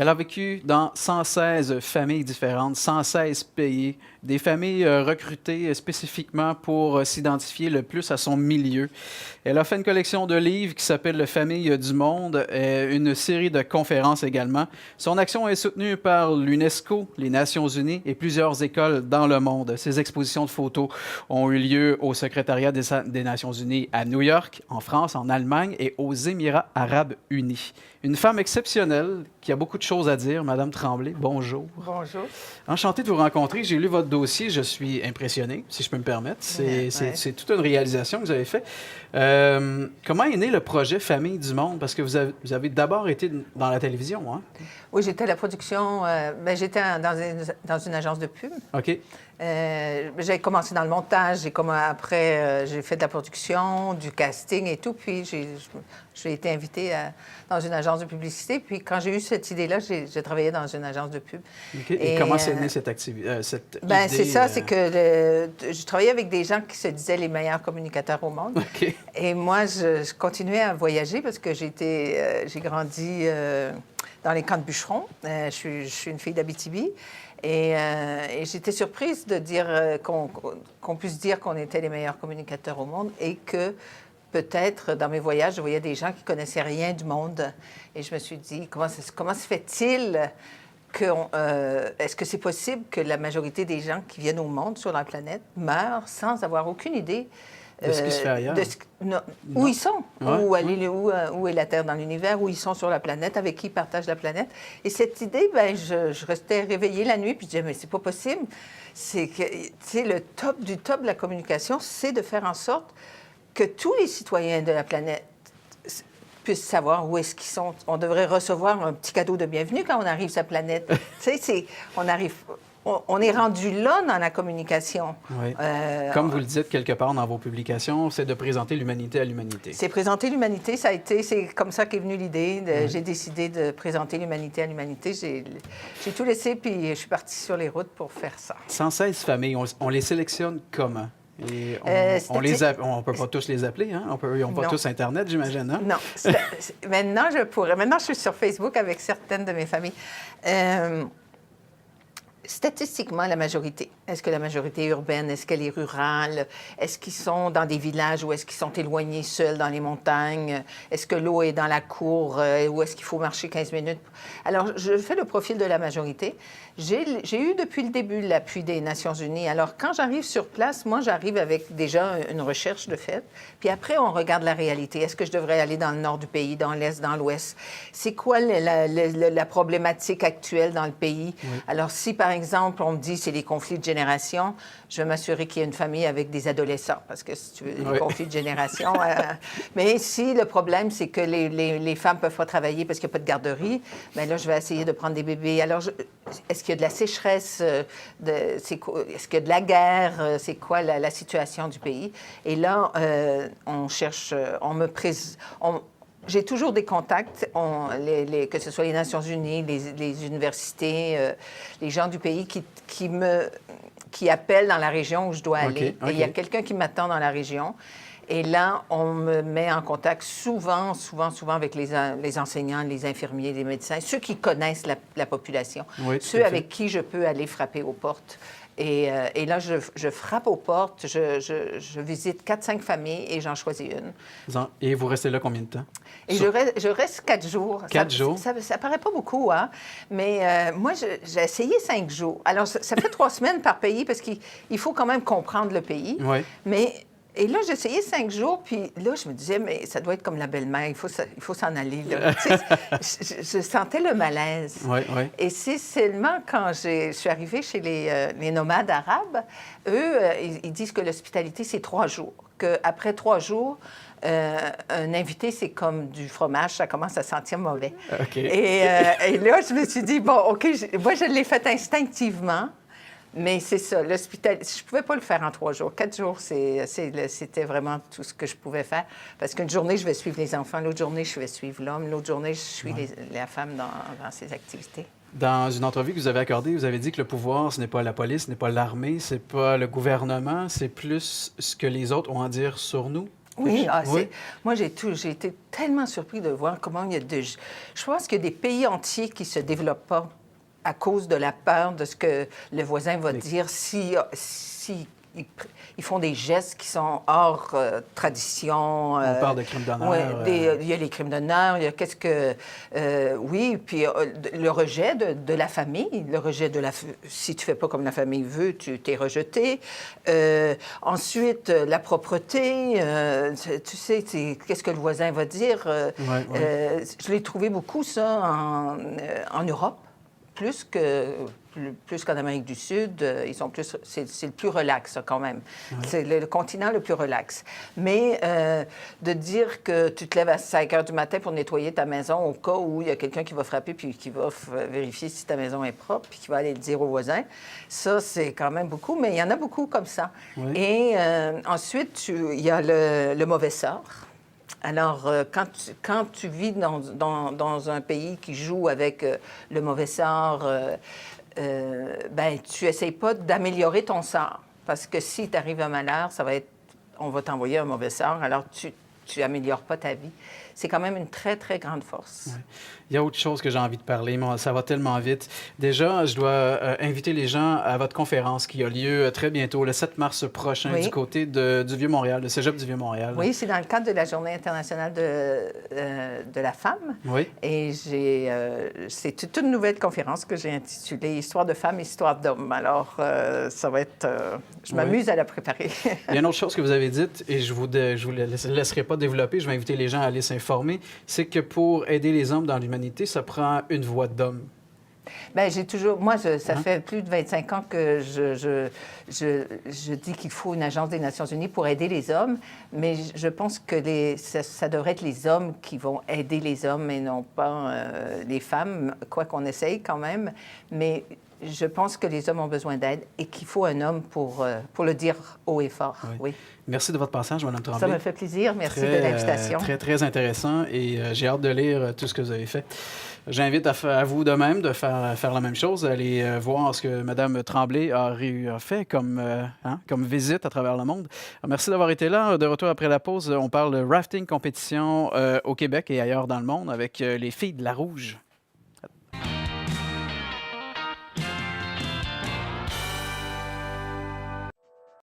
Elle a vécu dans 116 familles différentes, 116 pays, des familles recrutées spécifiquement pour s'identifier le plus à son milieu. Elle a fait une collection de livres qui s'appelle Le Famille du Monde, une série de conférences également. Son action est soutenue par l'UNESCO, les Nations Unies et plusieurs écoles dans le monde. Ses expositions de photos ont eu lieu au secrétariat des Nations Unies à New York, en France, en Allemagne et aux Émirats arabes unis. Une femme exceptionnelle qui a beaucoup de choses à dire. Madame Tremblay, bonjour. Bonjour. Enchanté de vous rencontrer. J'ai lu votre dossier. Je suis impressionné, si je peux me permettre. C'est toute une réalisation que vous avez faite. Comment est né le projet Famille du Monde? Parce que vous avez d'abord été dans la télévision, hein? Oui, j'étais à la production. J'étais dans une agence de pub. OK. J'ai commencé dans le montage. Après, j'ai fait de la production, du casting et tout. Puis, j'ai été invitée dans une agence de publicité. Puis, quand j'ai eu cette idée-là, j'ai travaillé dans une agence de pub. Okay. Et comment c'est né cette activité? C'est ça, c'est que je travaillais avec des gens qui se disaient les meilleurs communicateurs au monde. Okay. Et moi, je continuais à voyager parce que j'ai grandi dans les camps de bûcherons. Je suis une fille d'Abitibi. Et j'étais surprise de dire qu'on puisse dire qu'on était les meilleurs communicateurs au monde et que peut-être dans mes voyages, je voyais des gens qui connaissaient rien du monde. Et je me suis dit, comment se fait-il est-ce que c'est possible que la majorité des gens qui viennent au monde sur la planète meurent sans avoir aucune idée de ce qui se fait ailleurs? Où ils sont, ouais. où est la Terre dans l'univers, où ils sont sur la planète, avec qui ils partagent la planète. Et cette idée, je restais réveillée la nuit, puis je disais, mais c'est pas possible. C'est que, tu sais, le top du top de la communication, c'est de faire en sorte que tous les citoyens de la planète puissent savoir où est-ce qu'ils sont. On devrait recevoir un petit cadeau de bienvenue quand on arrive sur la planète. Tu sais, on est rendu là dans la communication. Oui. Comme vous le dites quelque part dans vos publications, c'est de présenter l'humanité à l'humanité. C'est présenter l'humanité, c'est comme ça qu'est venue l'idée. J'ai décidé de présenter l'humanité à l'humanité. J'ai tout laissé, puis je suis partie sur les routes pour faire ça. 116 familles, on les sélectionne comment? Et on ne peut pas tous les appeler, hein? Ils n'ont pas tous Internet, j'imagine, hein? Non. Maintenant, je pourrais. Maintenant, je suis sur Facebook avec certaines de mes familles. Statistiquement, la majorité. Est-ce que la majorité est urbaine? Est-ce qu'elle est rurale? Est-ce qu'ils sont dans des villages ou est-ce qu'ils sont éloignés seuls dans les montagnes? Est-ce que l'eau est dans la cour ou est-ce qu'il faut marcher 15 minutes? Alors, je fais le profil de la majorité. J'ai eu depuis le début l'appui des Nations Unies. Alors, quand j'arrive sur place, moi, j'arrive avec déjà une recherche de fait. Puis après, on regarde la réalité. Est-ce que je devrais aller dans le nord du pays, dans l'est, dans l'ouest? C'est quoi la problématique actuelle dans le pays? Oui. Alors, si, par exemple, on me dit c'est les conflits de génération, je vais m'assurer qu'il y a une famille avec des adolescents, parce que si tu veux, les conflits de génération... mais si le problème, c'est que les femmes ne peuvent pas travailler parce qu'il n'y a pas de garderie, bien là, je vais essayer de prendre des bébés. Alors, est-ce qu'il y a de la sécheresse? Est-ce qu'il y a de la guerre? C'est quoi la situation du pays? Et là, on cherche... J'ai toujours des contacts, que ce soit les Nations Unies, les universités, les gens du pays qui appellent dans la région où je dois aller. Okay. Et il y a quelqu'un qui m'attend dans la région. Et là, on me met en contact souvent avec les enseignants, les infirmiers, les médecins, ceux qui connaissent la population, ceux avec qui je peux aller frapper aux portes. Et là, je frappe aux portes, je visite 4-5 familles et j'en choisis une. Et vous restez là combien de temps? Et je reste 4 jours. 4 jours? Ça paraît pas beaucoup, hein? Mais moi, j'ai essayé 5 jours. Alors, ça fait 3 semaines par pays parce qu'il faut quand même comprendre le pays. Oui. Et là, j'ai essayé 5 jours, puis là, je me disais, mais ça doit être comme la belle-mère, il faut s'en aller. Là. je sentais le malaise. Oui, oui. Et c'est seulement quand je suis arrivée chez les nomades arabes, eux, ils disent que l'hospitalité, c'est 3 jours. Qu'après 3 jours, un invité, c'est comme du fromage, ça commence à sentir mauvais. Okay. Et là, je me suis dit, bon, OK, moi, je l'ai fait instinctivement. Mais c'est ça, l'hospitalité, je ne pouvais pas le faire en 3 jours. 4 jours, c'était vraiment tout ce que je pouvais faire. Parce qu'une journée, je vais suivre les enfants, l'autre journée, je vais suivre l'homme, l'autre journée, je suis la femme dans ses activités. Dans une entrevue que vous avez accordée, vous avez dit que le pouvoir, ce n'est pas la police, ce n'est pas l'armée, ce n'est pas le gouvernement, c'est plus ce que les autres ont à dire sur nous. Oui, Oui. moi, j'ai été tellement surpris de voir comment il y a je pense qu'il y a des pays entiers qui se développent pas à cause de la peur de ce que le voisin va dire si ils font des gestes qui sont hors tradition. On parle de crimes Ouais, d'honneur. il y a les crimes d'honneur, il y a qu'est-ce que... oui, puis le rejet de la famille, le rejet de la... Si tu fais pas comme la famille veut, tu t'es rejeté. Ensuite, la propreté, tu sais, qu'est-ce que le voisin va dire. Je l'ai trouvé beaucoup, ça, en Europe. Plus qu'en Amérique du Sud, ils sont plus, c'est le plus relax, ça, quand même. Ouais. C'est le continent le plus relax. Mais de dire que tu te lèves à 5 heures du matin pour nettoyer ta maison au cas où il y a quelqu'un qui va frapper puis qui va vérifier si ta maison est propre puis qui va aller le dire aux voisins, ça, c'est quand même beaucoup, mais il y en a beaucoup comme ça. Oui. Et ensuite, il y a le mauvais sort. Alors, quand tu vis dans un pays qui joue avec le mauvais sort, ben, tu n'essayes pas d'améliorer ton sort. Parce que si t'arrive un malheur, on va t'envoyer un mauvais sort, alors tu n'améliores pas ta vie. C'est quand même une très, très grande force. Oui. Il y a autre chose que j'ai envie de parler, mais ça va tellement vite. Déjà, je dois inviter les gens à votre conférence qui a lieu très bientôt, le 7 mars prochain, du côté du Vieux-Montréal, le Cégep du Vieux-Montréal. Oui, c'est dans le cadre de la Journée internationale de la femme. Oui. Et c'est toute une nouvelle conférence que j'ai intitulée « Histoire de femmes, histoire d'hommes ». Alors, ça va être... je m'amuse à la préparer. Il y a une autre chose que vous avez dite, et je vous laisserai pas développer, je vais inviter les gens à aller s'informer, c'est que pour aider les hommes dans l'humanité, ça prend une voix d'homme. Bien, ça fait plus de 25 ans que je dis qu'il faut une agence des Nations unies pour aider les hommes, mais je pense que ça devrait être les hommes qui vont aider les hommes et non pas les femmes, quoi qu'on essaye quand même. Mais je pense que les hommes ont besoin d'aide et qu'il faut un homme pour le dire haut et fort. Oui. Oui. Merci de votre passage, Mme Tremblay. Ça me fait plaisir. Merci de l'invitation. Très, très intéressant et j'ai hâte de lire tout ce que vous avez fait. J'invite à vous de même de faire la même chose, aller voir ce que Mme Tremblay a fait comme visite à travers le monde. Alors, merci d'avoir été là. De retour après la pause, on parle de rafting compétition au Québec et ailleurs dans le monde avec les filles de la Rouge.